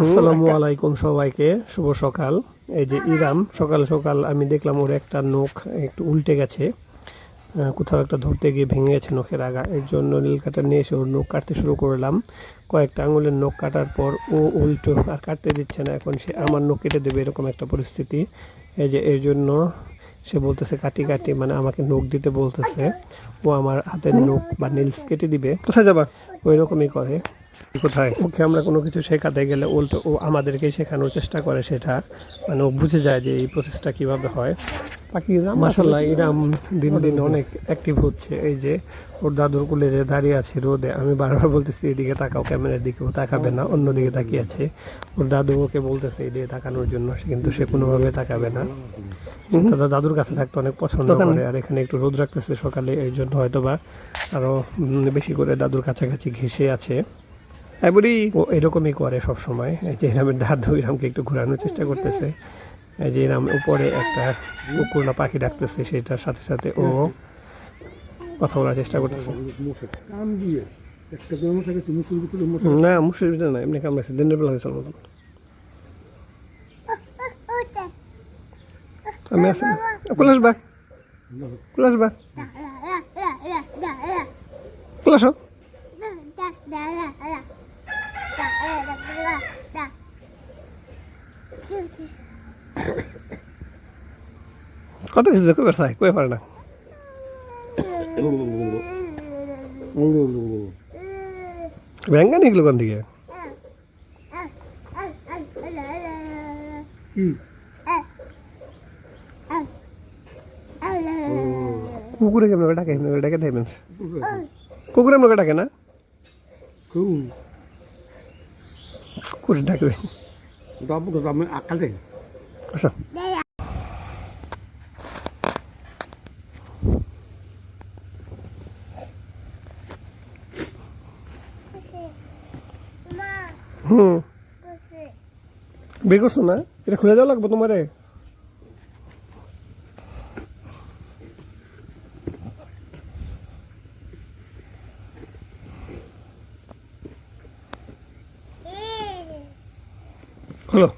আসসালামু আলাইকুম সবাইকে, শুভ সকাল। এই যে ইরাম সকাল সকাল আমি দেখলাম ওর একটা নখ একটু উল্টে গেছে। কোথাও একটা ধরতে গিয়ে ভেঙে গেছে নখের আগা। এর জন্য নীল কাটার নিয়ে এসে ওর নখ কাটতে শুরু করলাম। কয়েকটা আঙুলের নখ কাটার পর ও উল্টো আর কাটতে দিচ্ছে না, এখন সে আমার নখ কেটে দেবে এরকম একটা পরিস্থিতি। এই যে এর জন্য সে বলতেছে কাটি কাটি, মানে আমাকে নখ দিতে বলতেছে। ও আমার হাতের নখ বা নেলস কেটে দিবে। কোথায় যাবা? ওই রকমই করে। কোথায় ওকে আমরা কোনো কিছু শেখাতে গেলে উল্টো ও আমাদেরকেই শেখানোর চেষ্টা করে, সেটা মানে ও বুঝে যায় যে এই প্রসেসটা কিভাবে হয়। বাকি মাশাল্লাহ ইরাম দিন দিন অনেক অ্যাক্টিভ হচ্ছে। এই যে ওর দাদুর কোলে যে দাঁড়িয়ে আছে রোদে, আমি বারবার বলতেছি এদিকে তাকাও, ক্যামেরার দিকে ও তাকাবে না, অন্যদিকে তাকিয়ে আছে। ওর দাদু ওকে বলতেছে এদিকে তাকানোর জন্য, কিন্তু সে কোনোভাবে তাকাবে না। দাদা দাদুর কাছে থাকতে অনেক পছন্দ করে, আর এখানে একটু রোদ রাখতেছে সকালে, এই জন্য হয়তো বা আরো বেশি করে দাদুর কাছাকাছি ঘেঁষে আছে। বুড়ি ও এরকমই করে সব সময়। এই যে ইরামের দাদু ইরামকে একটু ঘোরানোর চেষ্টা করতেছে। এই যে ইরাম উপরে একটা কুকুর না পাখি ডাকতেছে, সেটার সাথে সাথে ও কথা বলার চেষ্টা করতেছে। না মুসুর ভিতরে না, এমনি কামড়াইছে, দিনের বেলা হয়েছে মতন। আমি আসি কুলাস বা কুলাস বা কুলাস কত কিছু কই পারছাই কই পারে না। ব্যাঙ্গা নিকলো কোন দিকে? কুকুরে কেমন করে ডাকে? এমনি করে ডাকে দেবেন? কুকুরে এমনি করে ডাকে না? কুকুরে ডাকবে আচ্ছা। হুম, বের করছো না? এটা খুলে দেওয়া লাগবে তোমারে। খোলো।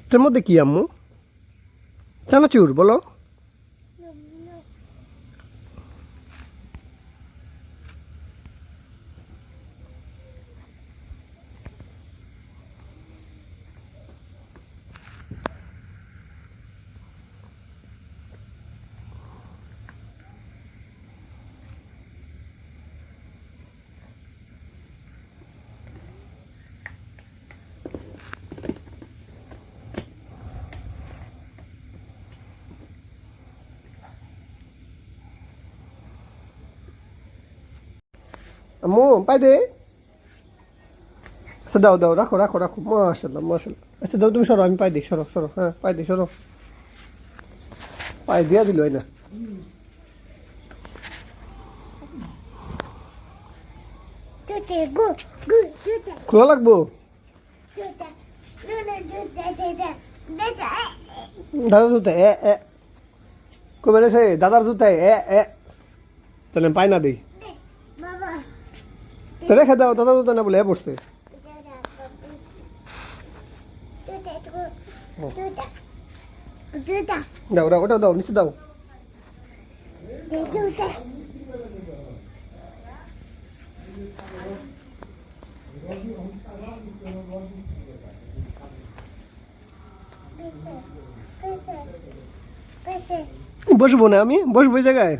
এটার মধ্যে কি আম্মু? চানাচুর বলো। আম্মু পাই দে। আচ্ছা দাও দাও, রাখো রাখো রাখো, মাশাল্লাহ মাশাল্লাহ। আচ্ছা দাও, তুমি সরো, আমি পাই দিই, সরো সরো, হ্যাঁ পাই দিই, সরো। পাই দিয়া দিল না, খোলা লাগবো। দাদার জুতা এ এ কবে রেছে? দাদার জুতায় এ এ, তাহলে পাই না দিই। রেখে দাও, দাদার জুতা না বলে এ পড়ছে। দাও দাও, ওটা দাও, নিচে দাও। বসবো না, আমি বসবো এই জায়গায়।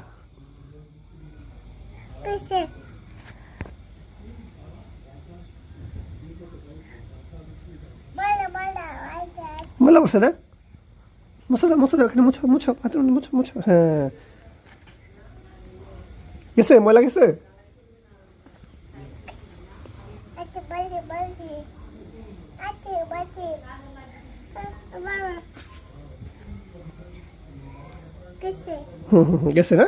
মেলা বসে না, মুছে দাও মুছে দাও, এখানে মুছো মুছো, হাতের মধ্যে মুছো মুছো, হ্যাঁ। গেছে ময়লা গেছে? আচ্ছা বালতি বালতি আচ্ছা বালতি বাবা গেছে গেছে না?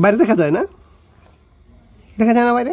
বাইরে দেখা যায় না? দেখা যায় না বাইরে?